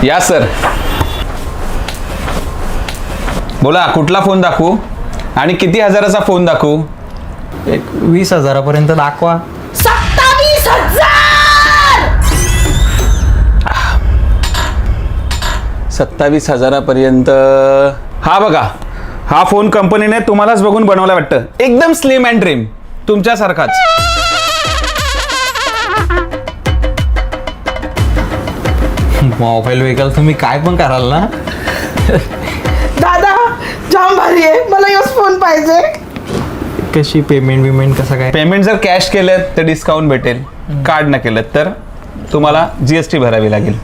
या सर. बोला कुठला फोन दाखवू आणि किती हजाराचा फोन दाखवू? एक 20,000 दाखवा. 27,000 हा बघा, हा फोन कंपनीने तुम्हालाच बघून बनवला वाटतं. एकदम स्लिम अँड ट्रिम, तुमच्यासारखाच. मोबाईल व्हेकल तुम्ही काय पण कराल ना. दादा जाम भारी आहे, मला योच फोन पाहिजे. कशी पेमेंट कसं काय? पेमेंट जर कॅश केलं तर डिस्काउंट भेटेल, कार्ड न केलं तर तुम्हाला GST भरावी लागेल.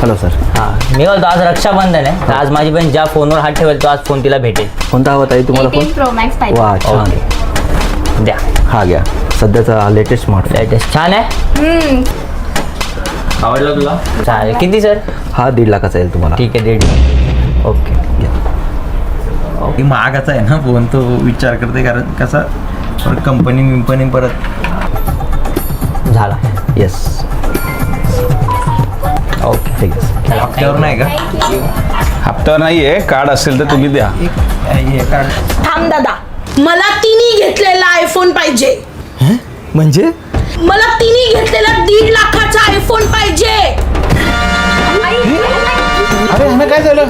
Hello sir. हां, मी बोलतो आज रक्षाबंधन आहे, तर आज माझी बहीण ज्या फोनवर हात ठेवेल तो आज फोन तिला भेटेल. कोणता हवा ताई तुम्हाला फोन? 18 Pro Max पाहिजे. वा छान. ओके, द्या. हा घ्या, सध्याचा लेटेस्ट स्मार्टफोन. लेटेस्ट छान आहे. आवडला तुला? चालेल. किती सर? हा 1.5 लाखाचा येईल तुम्हाला. ठीक आहे, 1.5. ओके. ओके, महागाचा आहे ना फोन, तो विचार करते कारण कसा कंपनी परत. झाला. येस. ओके. ठीक आहे. हप्त्यावर नाही का? हप्त्यावर नाहीये, कार्ड असेल तर तुम्ही द्या. थांब दादा, मला तिन्ही घेतलेला आयफोन पाहिजे. म्हणजे मला तिन्ही घेतलेला 1.5 लाखाचा आयफोन पाहिजे. अरे ह्यानं काय झालं?